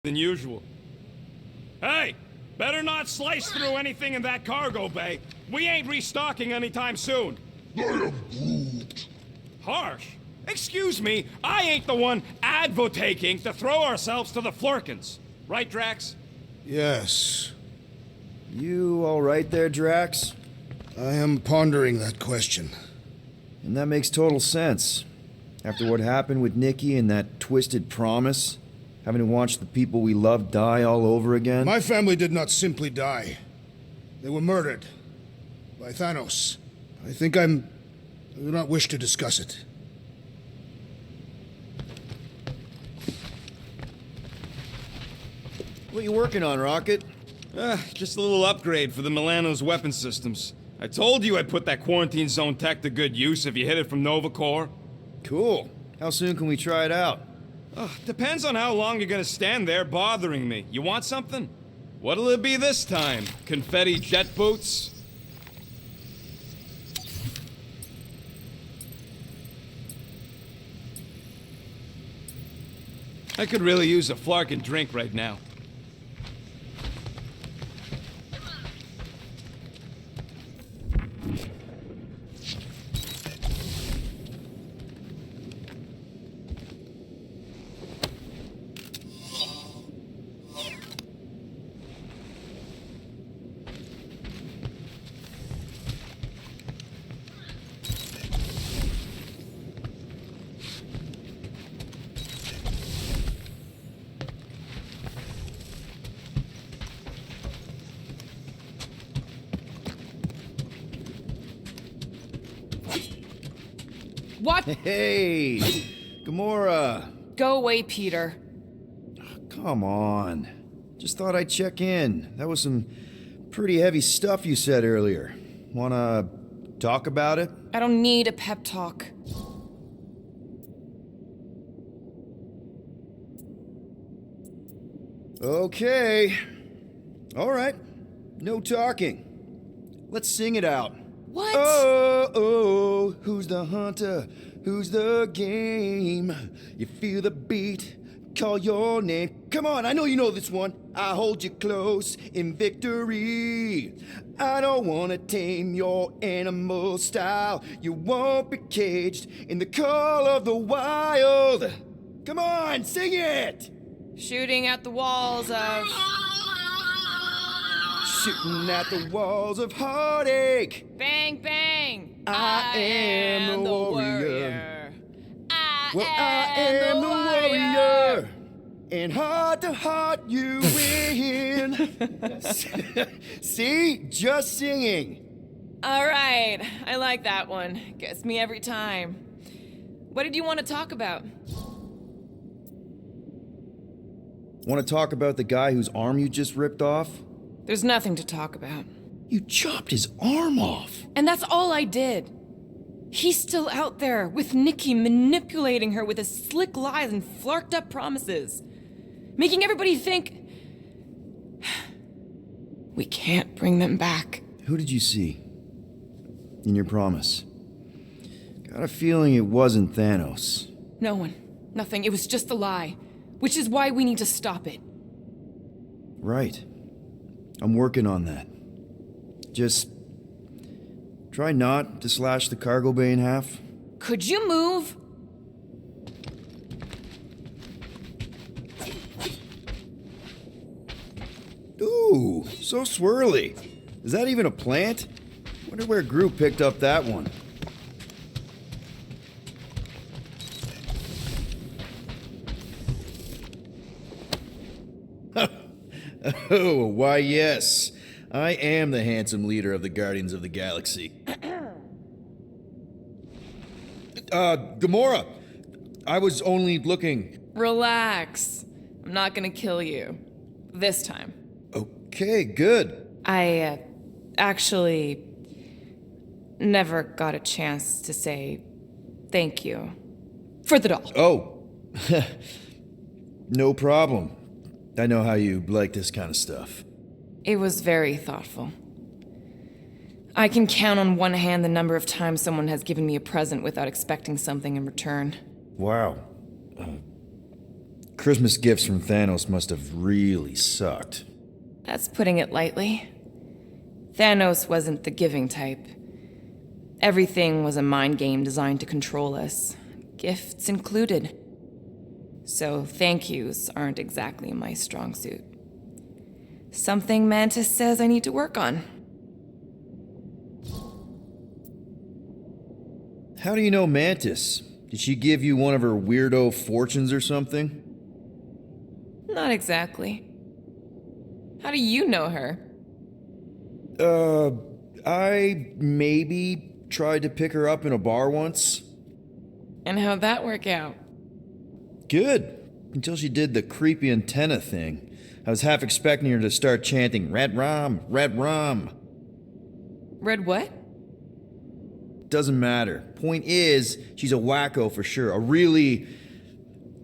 than usual. Hey, better not slice through anything in that cargo bay. We ain't restocking anytime soon. I am Groot. Harsh? Excuse me, I ain't the one advocating to throw ourselves to the Flurkins. Right, Drax? Yes, You all right there, Drax? I am pondering that question. And that makes total sense. After what happened with Nikki and that twisted promise, having to watch the people we love die all over again. My family did not simply die. They were murdered by Thanos. I do not wish to discuss it. What you working on, Rocket? Just a little upgrade for the Milano's weapon systems. I told you I'd put that quarantine zone tech to good use if you hit it from Nova Corps. Cool. How soon can we try it out? Depends on how long you're gonna stand there bothering me. You want something? What'll it be this time? Confetti jet boots? I could really use a flarkin' drink right now. What? Hey! Gamora! Go away, Peter. Come on. Just thought I'd check in. That was some pretty heavy stuff you said earlier. Wanna talk about it? I don't need a pep talk. Okay. All right. No talking. Let's sing it out. What? Oh, who's the hunter? Who's the game? You feel the beat, call your name. Come on, I know you know this one. I hold you close in victory. I don't wanna tame your animal style. You won't be caged in the call of the wild. Come on, sing it! Shooting at the walls of... Shooting at the walls of heartache. Bang, bang! I am the warrior. I am the warrior. And heart to heart you win. See? Just singing. All right, I like that one. Gets me every time. What did you want to talk about? Want to talk about the guy whose arm you just ripped off? There's nothing to talk about. You chopped his arm off. And that's all I did. He's still out there with Nikki manipulating her with his slick lies and flarked up promises. Making everybody think... we can't bring them back. Who did you see? In your promise? Got a feeling it wasn't Thanos. No one. Nothing. It was just a lie. Which is why we need to stop it. Right. I'm working on that. Just try not to slash the cargo bay in half. Could you move? Ooh, so swirly. Is that even a plant? Wonder where Groot picked up that one. Oh, why yes. I am the handsome leader of the Guardians of the Galaxy. Gamora, I was only looking. Relax. I'm not gonna kill you. This time. Okay, good. I, actually never got a chance to say thank you. For the doll. Oh, no problem. I know how you like this kind of stuff. It was very thoughtful. I can count on one hand the number of times someone has given me a present without expecting something in return. Wow. Christmas gifts from Thanos must have really sucked. That's putting it lightly. Thanos wasn't the giving type. Everything was a mind game designed to control us, gifts included. So thank yous aren't exactly my strong suit. Something Mantis says I need to work on. How do you know Mantis? Did she give you one of her weirdo fortunes or something? Not exactly. How do you know her? I maybe tried to pick her up in a bar once. And how'd that work out? Good. Until she did the creepy antenna thing. I was half expecting her to start chanting, "Red rum, red rum." Red what? Doesn't matter. Point is, she's a wacko for sure. A really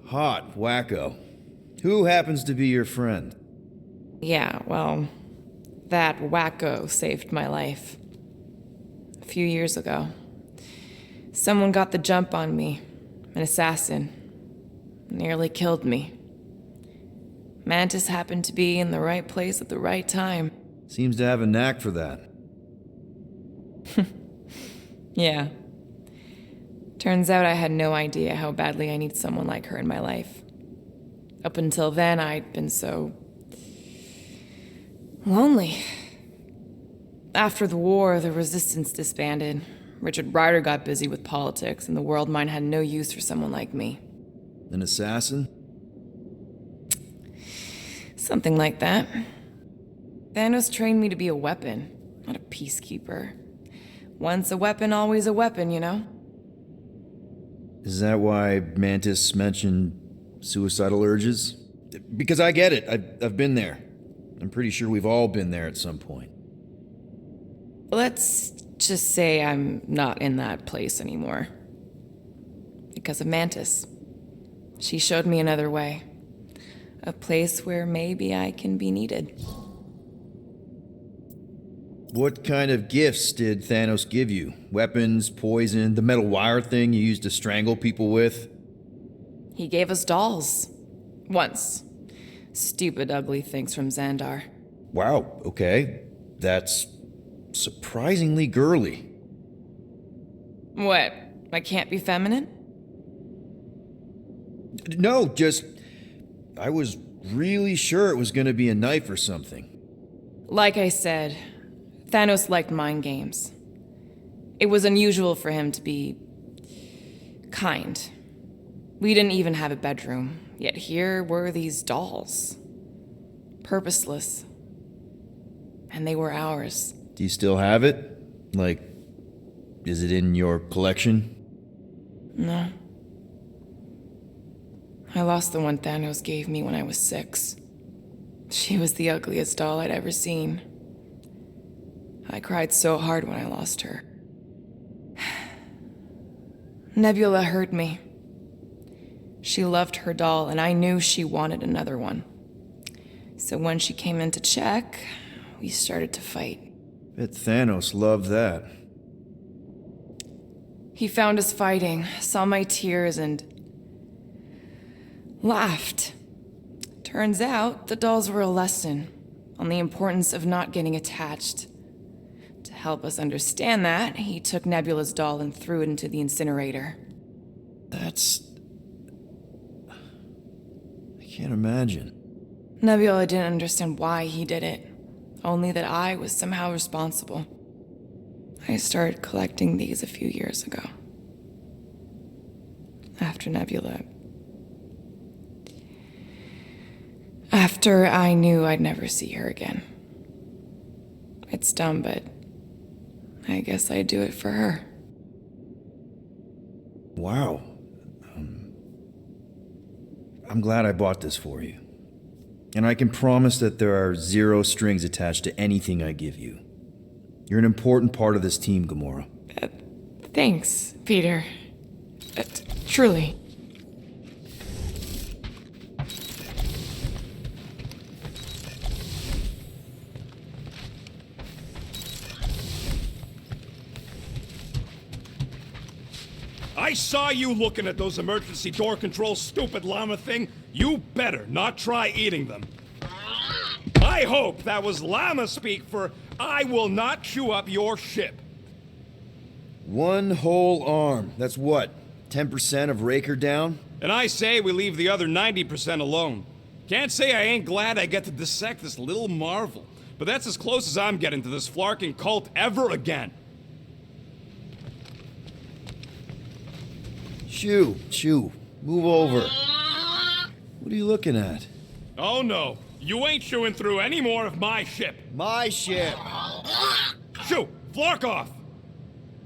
hot wacko. Who happens to be your friend? Yeah, well, that wacko saved my life. A few years ago. Someone got the jump on me. An assassin. Nearly killed me. Mantis happened to be in the right place at the right time. Seems to have a knack for that. Yeah. Turns out I had no idea how badly I need someone like her in my life. Up until then, I'd been so lonely. After the war, the resistance disbanded. Richard Ryder got busy with politics, and the world mind had no use for someone like me. An assassin? Something like that. Thanos trained me to be a weapon, not a peacekeeper. Once a weapon, always a weapon, you know? Is that why Mantis mentioned suicidal urges? Because I get it. I've been there. I'm pretty sure we've all been there at some point. Let's just say I'm not in that place anymore. Because of Mantis. She showed me another way. A place where maybe I can be needed. What kind of gifts did Thanos give you? Weapons, poison, the metal wire thing you used to strangle people with? He gave us dolls. Once. Stupid, ugly things from Xandar. Wow, okay. That's surprisingly girly. What? I can't be feminine? No, just... I was really sure it was gonna be a knife or something. Like I said, Thanos liked mind games. It was unusual for him to be kind. We didn't even have a bedroom, yet here were these dolls. Purposeless. And they were ours. Do you still have it? Like, is it in your collection? No. I lost the one Thanos gave me when I was 6. She was the ugliest doll I'd ever seen. I cried so hard when I lost her. Nebula hurt me. She loved her doll, and I knew she wanted another one. So when she came in to check, we started to fight. Bet Thanos loved that. He found us fighting, saw my tears, and laughed. Turns out, the dolls were a lesson on the importance of not getting attached. To help us understand that, he took Nebula's doll and threw it into the incinerator. That's... I can't imagine. Nebula didn't understand why he did it, only that I was somehow responsible. I started collecting these a few years ago. After Nebula. After I knew I'd never see her again. It's dumb, but I guess I'd do it for her. Wow. I'm glad I bought this for you. And I can promise that there are 0 strings attached to anything I give you. You're an important part of this team, Gamora. Thanks, Peter. Truly. I saw you looking at those emergency door controls, stupid llama thing. You better not try eating them. I hope that was llama speak for I will not chew up your ship. One whole arm. That's what? 10% of Raker down? And I say we leave the other 90% alone. Can't say I ain't glad I get to dissect this little marvel, but that's as close as I'm getting to this flarking cult ever again. Chew. Move over. What are you looking at? Oh no, you ain't chewing through any more of my ship. My ship. Shoo, flark off.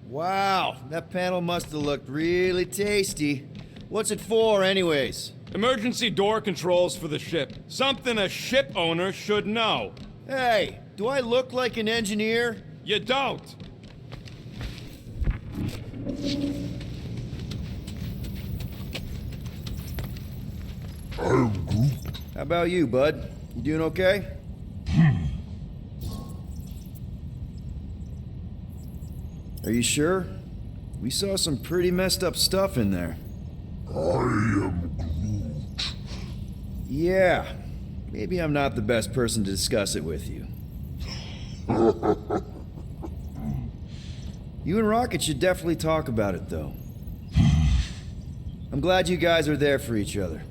Wow, that panel must have looked really tasty. What's it for, anyways? Emergency door controls for the ship. Something a ship owner should know. Hey, do I look like an engineer? You don't. How about you, bud? You doing okay? Are you sure? We saw some pretty messed up stuff in there. I am Groot. Yeah, maybe I'm not the best person to discuss it with you. You and Rocket should definitely talk about it, though. I'm glad you guys are there for each other.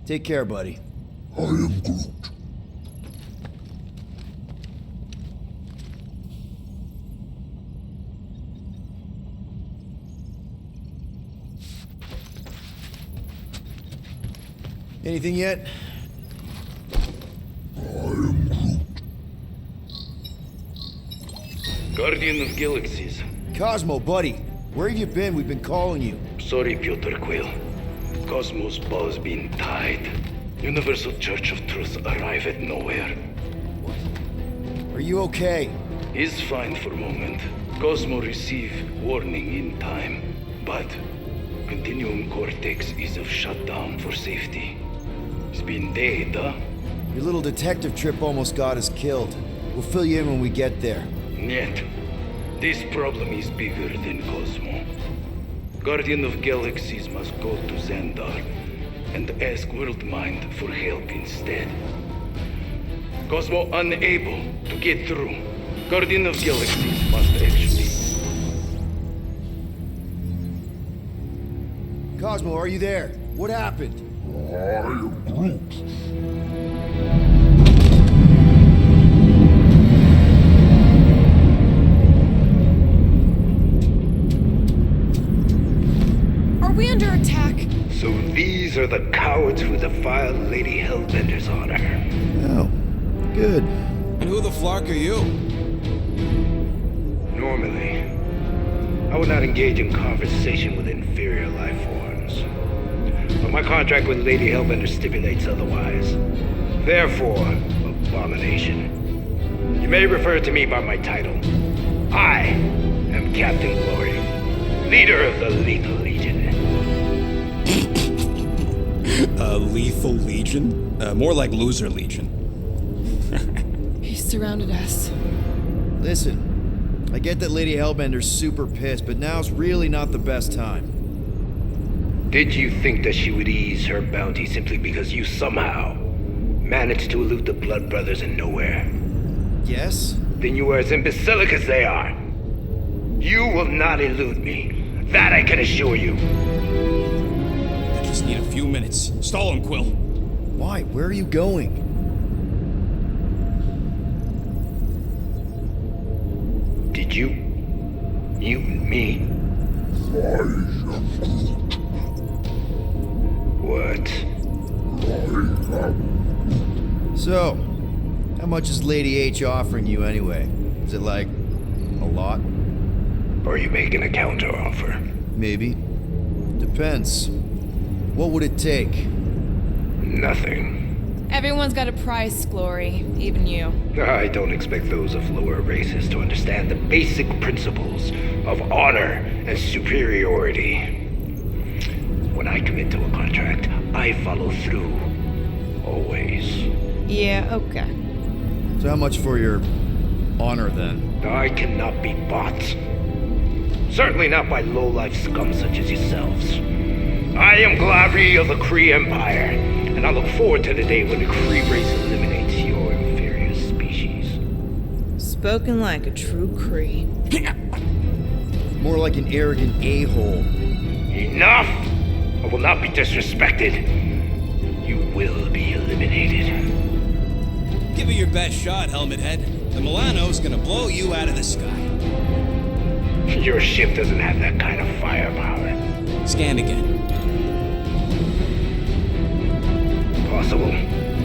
Take care, buddy. I am Groot. Anything yet? Guardian of Galaxies. Cosmo, buddy. Where have you been? We've been calling you. Sorry, Piotr Quill. Cosmos ball's been tied. Universal Church of Truth arrive at nowhere. Are you okay? He's fine for a moment. Cosmo receive warning in time. But Continuum Cortex is of shutdown for safety. It's been dead, huh? Your little detective trip almost got us killed. We'll fill you in when we get there. Yet, this problem is bigger than Cosmo. Guardian of Galaxies must go to Xandar and ask Worldmind for help instead. Cosmo unable to get through. Guardian of Galaxies must actually... Cosmo, are you there? What happened? I am Groot. Are we under attack? So these are the cowards who defiled Lady Hellbender's honor. Oh, good. And who the flark are you? Normally, I would not engage in conversation with inferior life forms. But my contract with Lady Hellbender stipulates otherwise. Therefore, abomination. You may refer to me by my title. I am Captain Glory, leader of the Lethal Legion. Lethal Legion? More like Loser Legion. He surrounded us. Listen, I get that Lady Hellbender's super pissed, but now's really not the best time. Did you think that she would ease her bounty simply because you somehow managed to elude the Blood Brothers in nowhere? Yes? Then you are as imbecilic as they are. You will not elude me. That I can assure you. I just need a few minutes. Stall him, Quill. Why? Where are you going? Did you mute me? I am Groot. What? I am So, how much is Lady H offering you anyway? Is it like a lot? Are you making a counteroffer? Maybe. Depends. What would it take? Nothing. Everyone's got a price, Glory, even you. I don't expect those of lower races to understand the basic principles of honor and superiority. When I commit to a contract, I follow through. Always. Yeah, okay. So how much for your honor then? I cannot be bought. Certainly not by low-life scum such as yourselves. I am Glavi of the Kree Empire, and I look forward to the day when the Kree race eliminates your inferior species. Spoken like a true Cree. More like an arrogant a-hole. Enough! I will not be disrespected. You will be eliminated. Give it your best shot, Helmet Head. The Milano's gonna blow you out of the sky. Your ship doesn't have that kind of firepower. Scan again. Possible.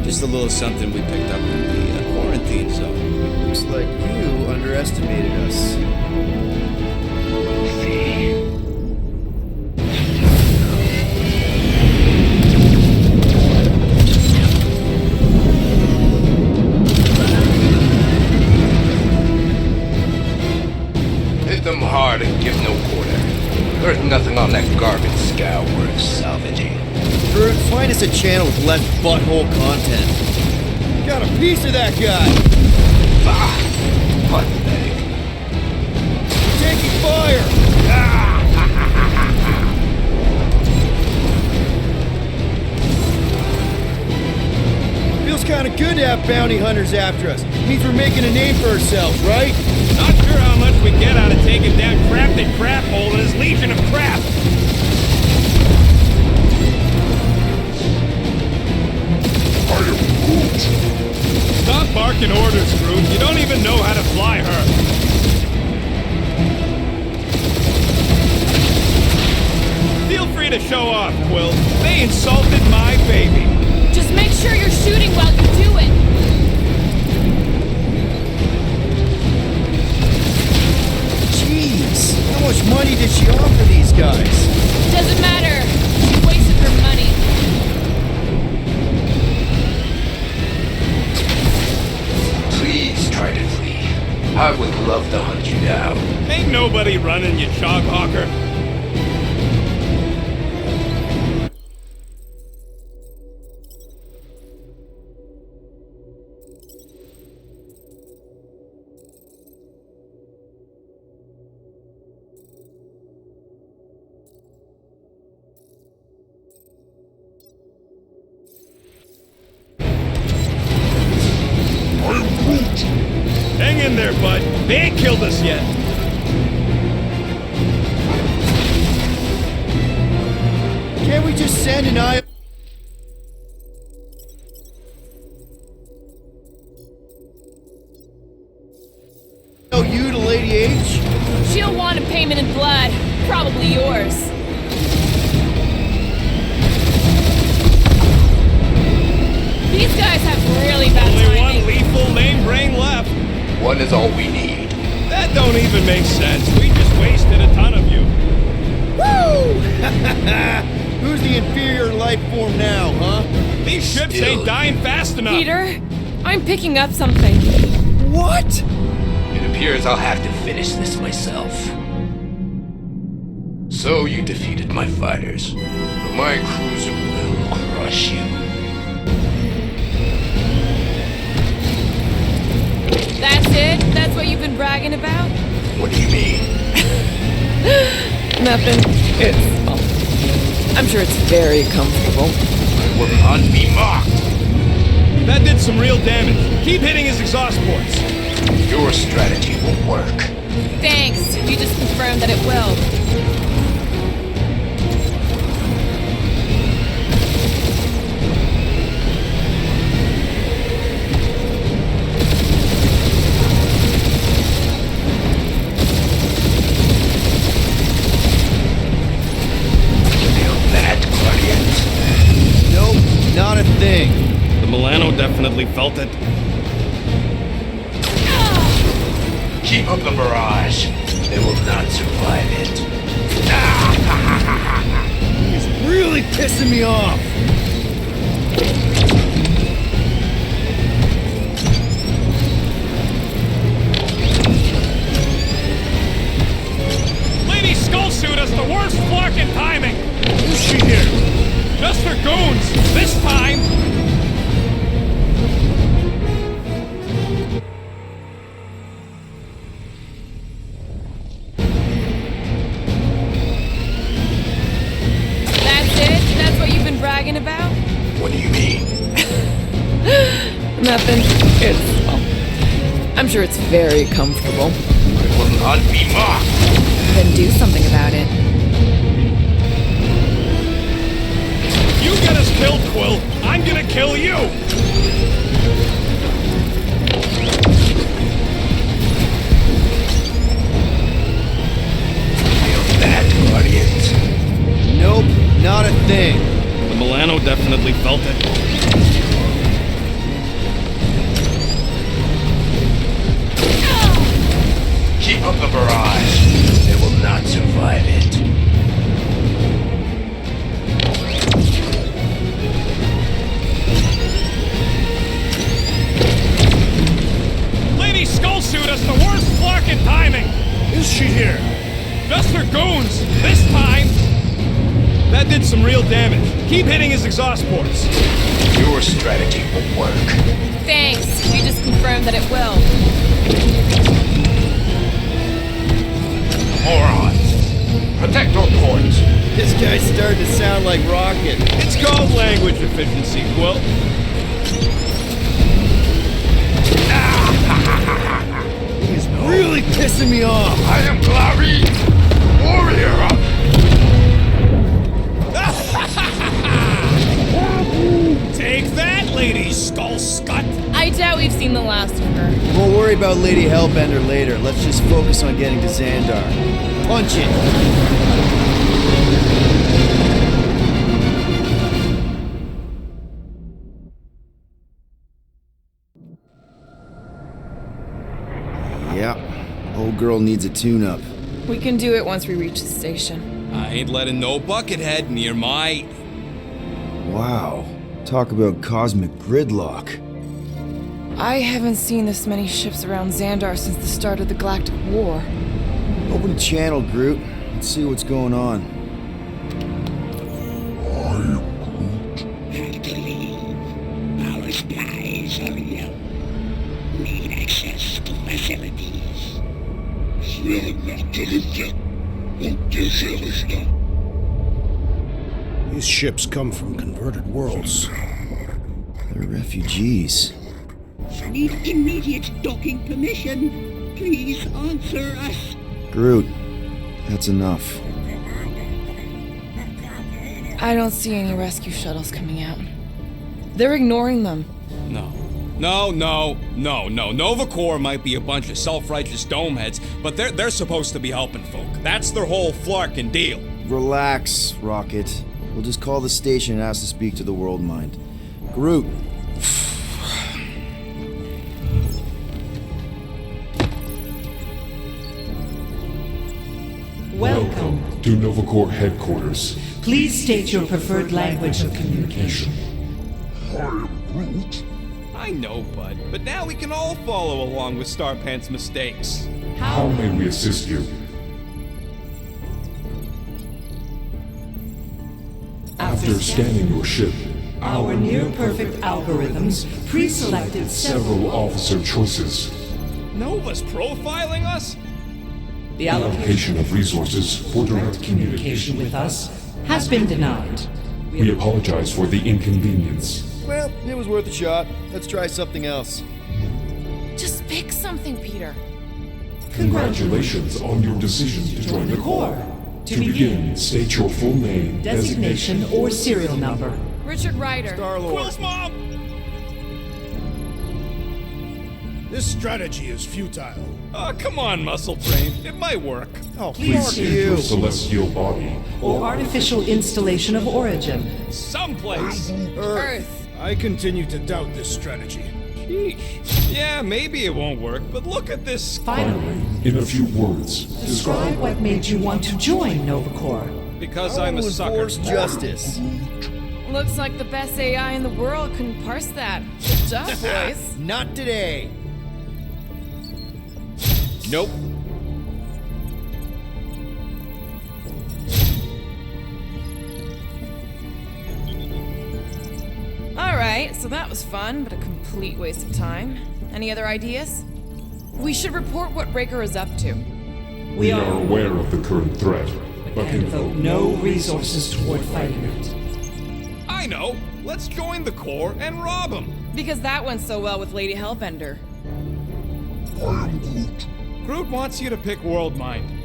Just a little something we picked up in the quarantine zone. Looks like you underestimated us. We'll see. Hit them hard and give no quarter. There's nothing on that garbage scow worth salvaging. Bert, find us a channel with less butthole content. Got a piece of that guy. Ah! Pathetic. Taking fire. Feels kind of good to have bounty hunters after us. Means we're making a name for ourselves, right? Not sure how much we get out of taking down Crafted Craphole and his legion of crap. I am Groot. Stop barking orders, Groot. You don't even know how to fly her. Feel free to show off, Quill. They insulted my baby. Just make sure you're shooting while you do it. Jeez, how much money did she offer these guys? Doesn't matter. She wasted her money. Please try to flee. I would love to hunt you down. Ain't nobody running, you choghawker. I am Groot. Hang in there, bud. They ain't killed us yet. Can't we just send an eye? You to Lady H? She'll want a payment in blood. Probably yours. These guys have really bad Only timing. one lethal main brain left. One is all we need. That don't even make sense. We just wasted a ton of you. Woo! Who's the inferior life form now, huh? These ships Still. ain't dying fast enough. Peter, I'm picking up something. What? It appears I'll have to finish this myself. So you defeated my fighters, but my cruiser will crush you. That's it? That's what you've been bragging about? What do you mean? Nothing. It's... well, I'm sure it's very comfortable. I will not be mocked. That did some real damage. Keep hitting his exhaust ports. Your strategy will work. Thanks. You just confirmed that it will. Feel that, Guardians? Nope, not a thing. The Milano definitely felt it. Keep up the barrage. They will not survive it. He's really pissing me off. Lady Skullsuit has the worst fucking timing. Who's she here? Just her goons. This time. That's it? Nothing. It's, well, I'm sure it's very comfortable. I will not be mocked. Then do something about it. If you get us killed, Quill, I'm gonna kill you! Feel that, Guardians? Nope, not a thing. The Milano definitely felt it. Keep up the barrage. They will not survive it. Lady Skullsuit has the worst flocking timing! Is she here? Just her goons, this time! That did some real damage. Keep hitting his exhaust ports. Your strategy will work. Thanks. You just confirmed that it will. Morons! Protect your ports! This guy's starting to sound like Rocket. It's called language efficiency, Quill. He's really pissing me off. I am Clary, warrior of... Take that, Lady Skullscut! I doubt we've seen the last of her. We'll worry about Lady Hellbender later. Let's just focus on getting to Xandar. Punch it! Yeah, old girl needs a tune-up. We can do it once we reach the station. I ain't letting no buckethead near my... Wow, talk about cosmic gridlock. I haven't seen this many ships around Xandar since the start of the Galactic War. Open channel, Groot. Let's see what's going on. Had to leave. Our skies are yellow. Need access to facilities. These ships come from converted worlds. They're refugees. Need immediate docking permission. Please answer us. Groot, that's enough. I don't see any rescue shuttles coming out. They're ignoring them. No. Nova Corps might be a bunch of self-righteous domeheads, but they're supposed to be helping folk. That's their whole flarkin' deal. Relax, Rocket. We'll just call the station and ask to speak to the World Mind. Groot. Welcome to Nova Corps headquarters. Please state your preferred language of communication. I am Groot. I know, bud, but now we can all follow along with Starpant's mistakes. How may we assist you? After scanning your ship, Our near-perfect algorithms pre-selected several officer choices. Nova's profiling us? The Allocation of resources for direct communication. with us has been denied. We apologize for the inconvenience. Well, it was worth a shot. Let's try something else. Just pick something, Peter. Congratulations on your decision to join the Corps. To begin, state your full name, Designation or serial number. Richard Ryder. Star-Lord. Quill's mom! This strategy is futile. Oh, come on, Muscle Train. It might work. Oh, Please fuck state you. your celestial body. Or artificial installation of origin. Someplace. Earth. I continue to doubt this strategy. Sheesh. Yeah, maybe it won't work, but look at this. Finally, In a few words, describe what made you want to join Nova Corps. Because I I'm a will sucker. enforce justice. Looks like the best AI in the world couldn't parse that. Good job, boys. Not today. Nope. Alright, so that was fun, but a complete waste of time. Any other ideas? We should report what Raker is up to. we are aware of the current threat, but And can devote no resources toward fighting it. I know. Let's join the Corps and rob them. Because that went so well with Lady Hellbender. Groot wants you to pick World Mind.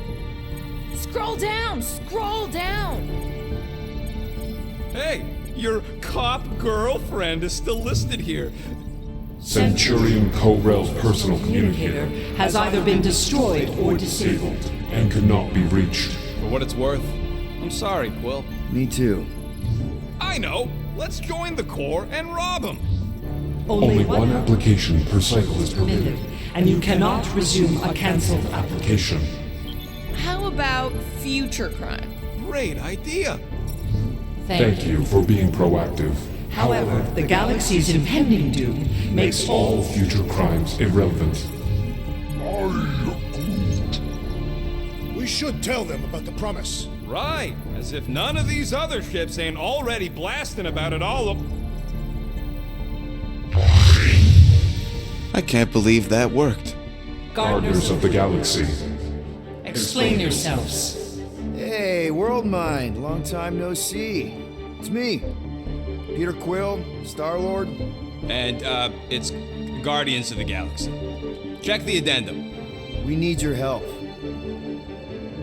Scroll down! Scroll down! Hey, your cop girlfriend is still listed here. Centurion Co-Rel's personal communicator Has either been destroyed or disabled. and could not be reached. For what it's worth, I'm sorry, Quill. Me too. I know. Let's join the Corps and rob them. Only one application per cycle is permitted. And you cannot resume a cancelled application. How about future crime? Great idea. Thank you for being proactive. However, the galaxy's impending doom makes All future crimes irrelevant. We should tell them about the promise. Right. As if none of these other ships ain't already blasting about it all of... I can't believe that worked. Gardeners of the Galaxy. Explain yourselves. Hey, World Mind, long time no see. It's me, Peter Quill, Star-Lord. And, it's Guardians of the Galaxy. Check the addendum. We need your help.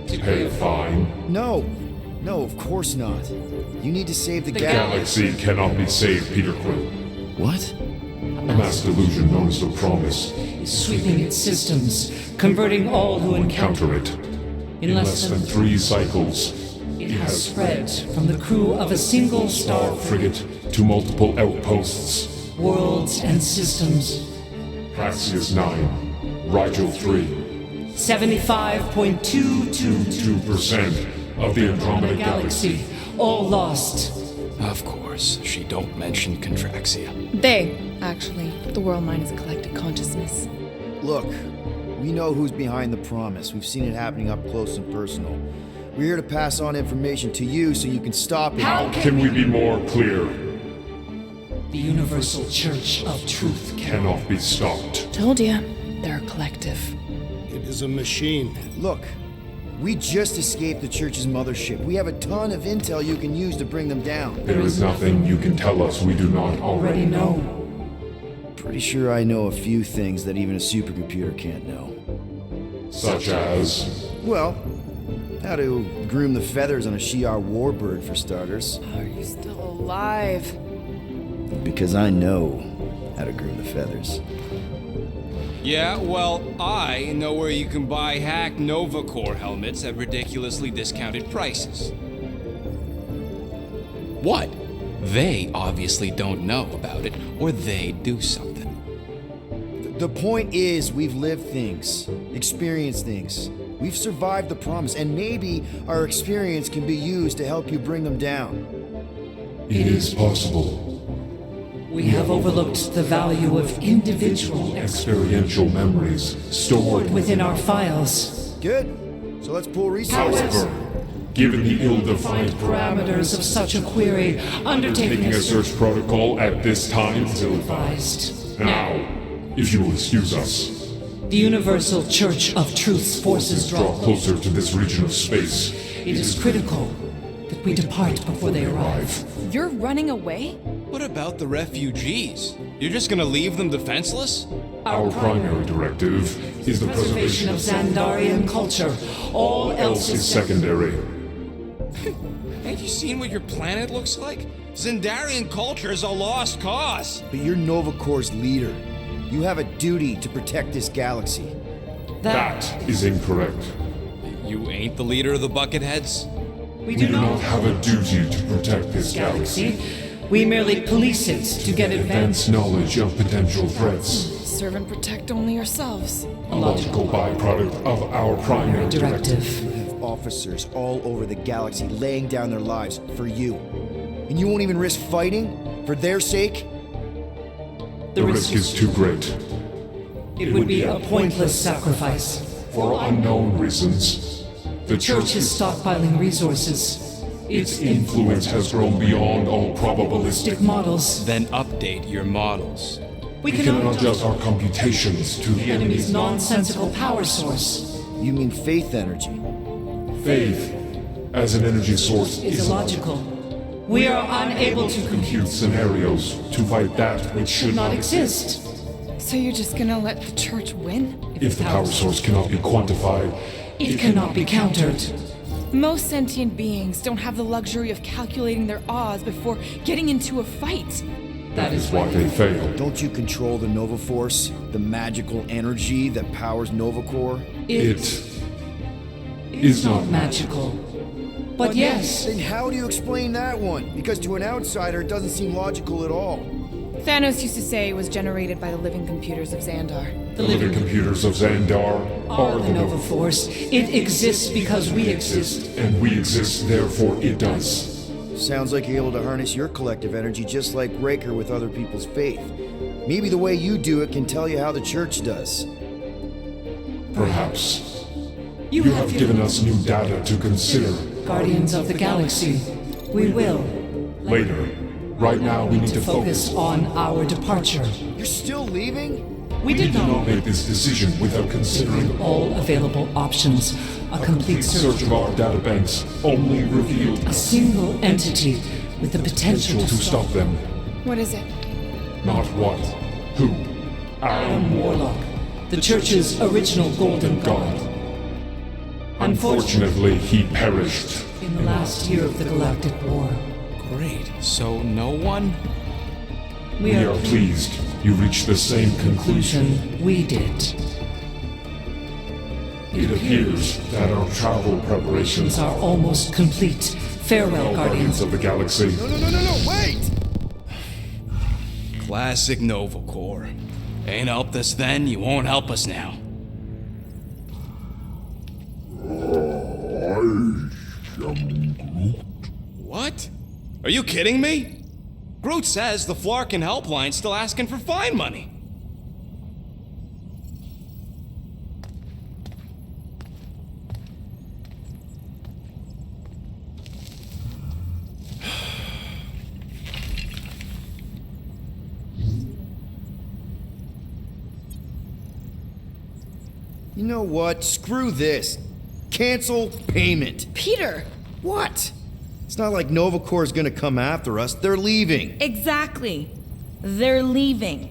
Pay a fine. No, of course not. You need to save the Galaxy cannot be saved, Peter Quill. What? A mass delusion known as the Promise. Sweeping its systems, converting all who encounter Counter it. in Less than 3 cycles, it has spread from the crew of a single star frigate to multiple outposts. worlds and systems. Praxius 9, Rigel 3. 75.222% 2% of the Andromeda Galaxy. all lost. Of course, she don't mention Contraxia. They, actually. The world mind is a collective consciousness. Look, we know who's behind the promise. We've seen it happening up close and personal. We're here to pass on information to you so you can stop it. How Can we be more clear? The Universal Church of Truth Cannot be stopped. Told ya. They're a collective. It is a machine. Look, we just escaped the Church's mothership. We have a ton of intel you can use to bring them down. There is nothing you can tell us we do not already know. Pretty sure I know a few things that even a supercomputer can't know. Such as... Well, how to groom the feathers on a Shi'ar warbird, for starters. Are you still alive? Because I know how to groom the feathers. Yeah, well, I know where you can buy hacked Nova Corps helmets at ridiculously discounted prices. What? They obviously don't know about it, or they do something. The point is, we've lived things, experienced things. We've survived the promise, and maybe our experience can be used to help you bring them down. It is possible. We have overlooked the value of individual Experiential memories stored within our files. Good. So let's pull resources. However, given the ill-defined Parameters of such a query, undertaking taking a search protocol at this time is advised. Now, if you will excuse us, The Universal Church of Truth's forces draw draw closer to this region of space. It is critical that we depart before they arrive. You're running away? What about the refugees? You're just gonna leave them defenseless? Our primary directive is the Preservation of Xandarian culture. All else is secondary. Ain't you seen what your planet looks like? Xandarian culture is a lost cause. But you're Nova Corps' leader. You have a duty to protect this galaxy. That is incorrect. You ain't the leader of the Bucketheads? We We do not have a duty to protect this galaxy. We merely police it to get Advance knowledge of potential threats. Serve and protect only yourselves. A logical byproduct of our primary directive. You have officers all over the galaxy laying down their lives for you. And you won't even risk fighting? For their sake? The risk is too great. It would be a pointless sacrifice. For unknown reasons, the Church is stockpiling resources. its influence has grown beyond all probabilistic. Models. Then update your models. We We cannot cannot adjust our computations to the enemy's nonsensical power source. You mean faith energy? faith as an energy source Is illogical. We are unable to compute scenarios to fight that which should not exist. So you're just gonna let the church win? If the power source cannot be quantified, It cannot be countered. Most sentient beings don't have the luxury of calculating their odds before getting into a fight. that is why they fail. Don't you control the Nova Force? The magical energy that powers Nova Core? It is not magical. But yes, Then how do you explain that one? Because to an outsider, it doesn't seem logical at all. Thanos used to say it was generated by the living computers of Xandar. the living computers of Xandar are the Nova Force. It exists because we exist. and we exist, therefore it does. Sounds like you're able to harness your collective energy just like Raker with other people's faith. Maybe the way you do it can tell you how the church does. Perhaps. You have given us new data to consider. Guardians of the Galaxy, we will. Later. Right now we need to Focus on our departure. You're still leaving? We did not not make this decision without considering all available options. A complete search of our databanks only revealed A single entity with the potential to stop them. What is it? Not what, who, Adam Warlock, the Church's original Golden God. Unfortunately, he perished. In the last year of the Galactic War. Great. So no one? We are pleased you reached the same conclusion. We did. It appears that our travel preparations Are almost complete. Farewell, all Guardians. Guardians of the Galaxy. No, wait! Classic Nova Corps. Ain't helped us then, you won't help us now. What? Are you kidding me? Groot says the Flarkin helpline's still asking for fine money. You know what? Screw this. Cancel payment. Peter! What? It's not like Nova Corps is gonna come after us. They're leaving. Exactly. They're leaving.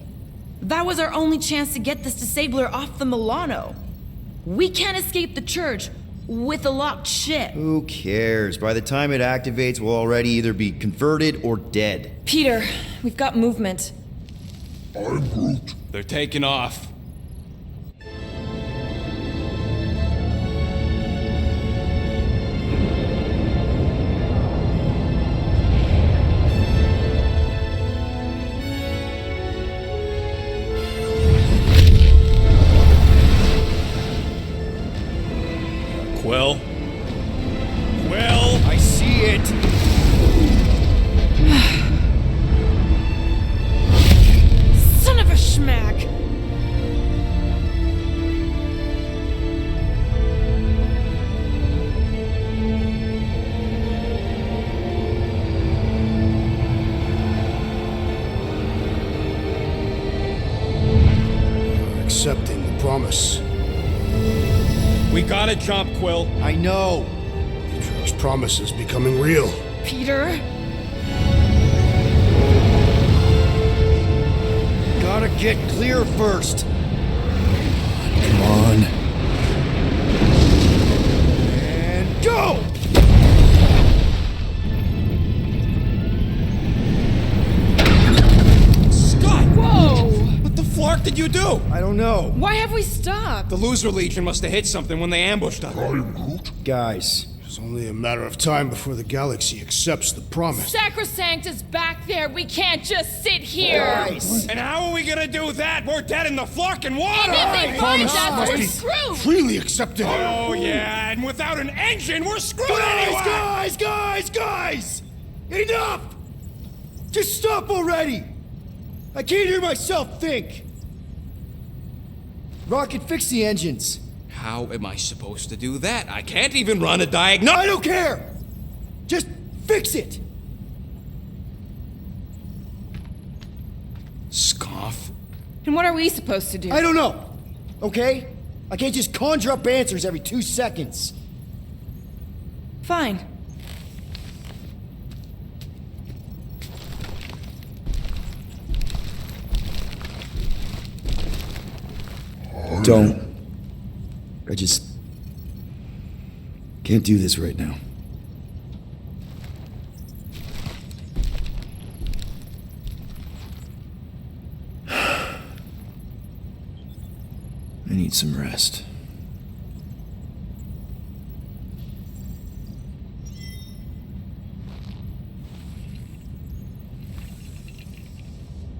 That was our only chance to get this disabler off the Milano. We can't escape the church with a locked ship. Who cares? By the time it activates, we'll already either be converted or dead. Peter, we've got movement. They're taking off. Quill? Quill? I see it. Son of a schmack! Accepting the promise. We gotta jump, Quill. I know. Peter's promise is becoming real. Peter? Gotta get clear first. Come on. And go! Scott! Whoa! What the flark did you do? I don't know. Why have we stopped? The Loser Legion must have hit something when they ambushed us. Guys, It's only a matter of time before the galaxy accepts the promise. Sacrosanct is back there. We can't just sit here. guys. And how are we gonna do that? We're dead in the flarkin' water! And if they find Promise us, must we're be screwed. freely accepted. Oh yeah, and without an engine, we're screwed anyway! Guys! Enough! Just stop already! I can't hear myself think. Rocket, fix the engines. How am I supposed to do that? I can't even run a diagnostic. I don't care! Just fix it! Scoff. And what are we supposed to do? I don't know, okay? I can't just conjure up answers every 2 seconds. Fine. Don't. I just can't do this right now. I need some rest.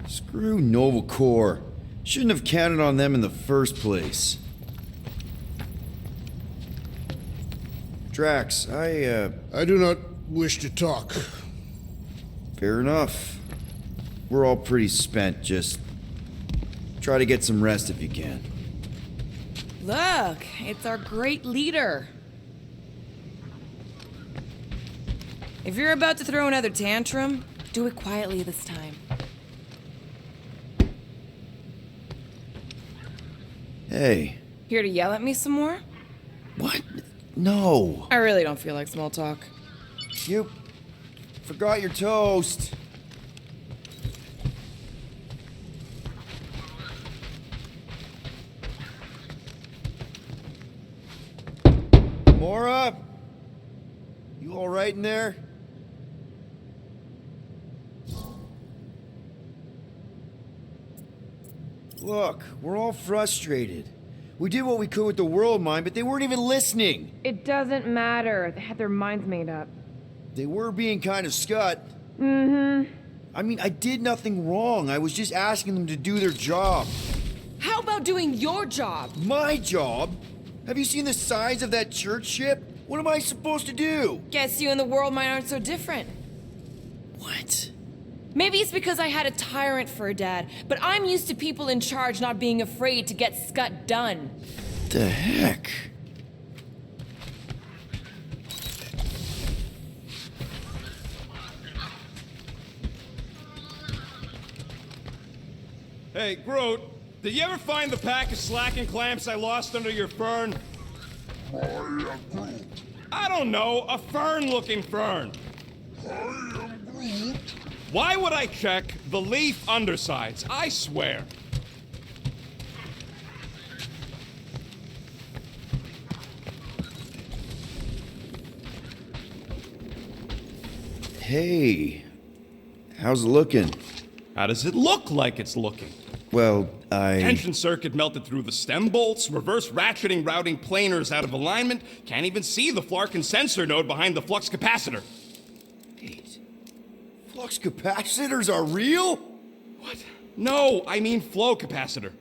Screw Nova Corps. Shouldn't have counted on them in the first place. Drax, I do not wish to talk. Fair enough. We're all pretty spent. Just try to get some rest if you can. Look, it's our great leader. If you're about to throw another tantrum, do it quietly this time. Hey. Here to yell at me some more? What? No. I really don't feel like small talk. You forgot your toast. Mora? You all right in there? Look, we're all frustrated. We did what we could with the world mine, but they weren't even listening. It doesn't matter. They had their minds made up. They were being kind of scut. Mm-hmm. I mean, I did nothing wrong. I was just asking them to do their job. How about doing your job? My job? Have you seen the size of that church ship? What am I supposed to do? Guess you and the world mine aren't so different. What? Maybe it's because I had a tyrant for a dad, but I'm used to people in charge not being afraid to get scut done. The heck? Hey, Groot, did you ever find the pack of slacking clamps I lost under your fern? I don't know, a fern-looking fern. Why would I check the leaf undersides? I swear. Hey, how's it looking? How does it look like it's looking? Well, Tension circuit melted through the stem bolts, reverse ratcheting routing planers out of alignment, can't even see the Flarkin sensor node behind the flux capacitor. Wait. Flux capacitors are real? What? No, I mean flow capacitor.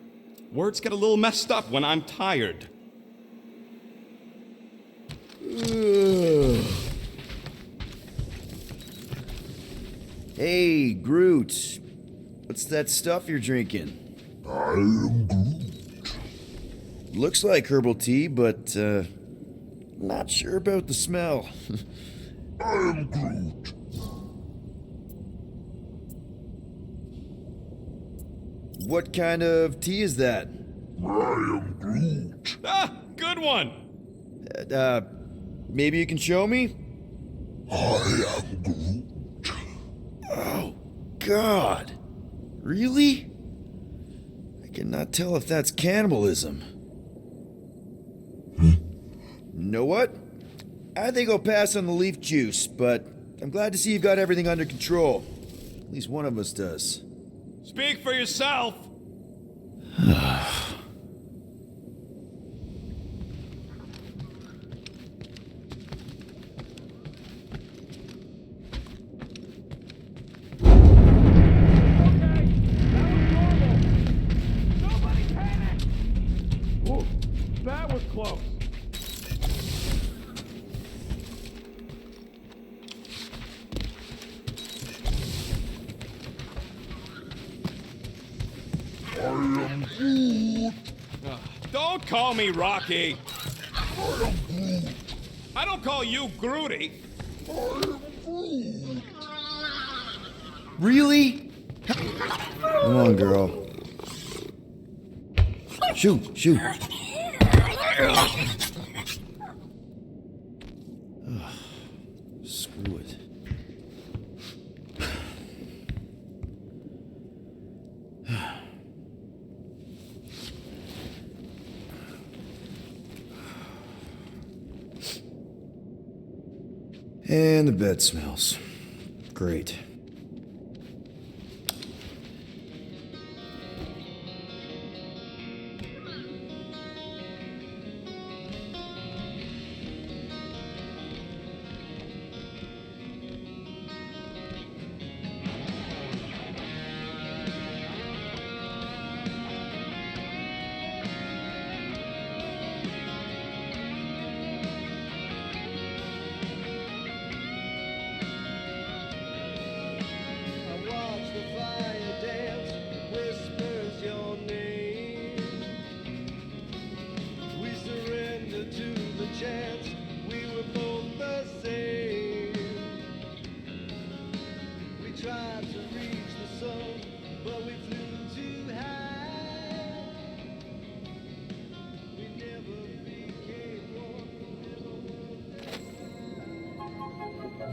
Words get a little messed up when I'm tired. Ugh. Hey, Groot. What's that stuff you're drinking? I am Groot. Looks like herbal tea, but, not sure about the smell. I am Groot. What kind of tea is that? I am Groot. Ah, good one! Maybe you can show me? I am Groot. Oh, God. Really? I cannot tell if that's cannibalism. Know what? I think I'll pass on the leaf juice, but I'm glad to see you've got everything under control. At least one of us does. Speak for yourself! That was close. I am Groot. Don't call me Rocky. I am Groot. I don't call you Groody. I am Groot. Really? Come on, girl. Shoot, shoot. Screw it. And the bed smells. Great.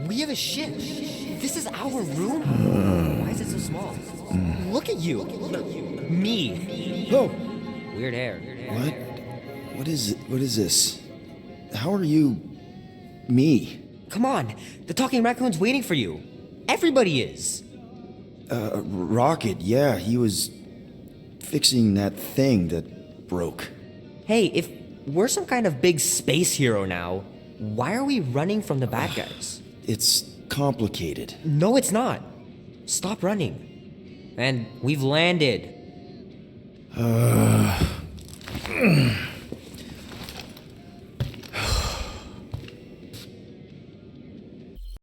We have a ship. This is our room? Why is it so small? Look at you. Me. Oh, Weird hair. what? What is this? How are you... me? Come on. The talking raccoon's waiting for you. Everybody is. Rocket, yeah, he was fixing that thing that broke. Hey, if we're some kind of big space hero now, why are we running from the bad guys? It's complicated. No, it's not. Stop running. And we've landed.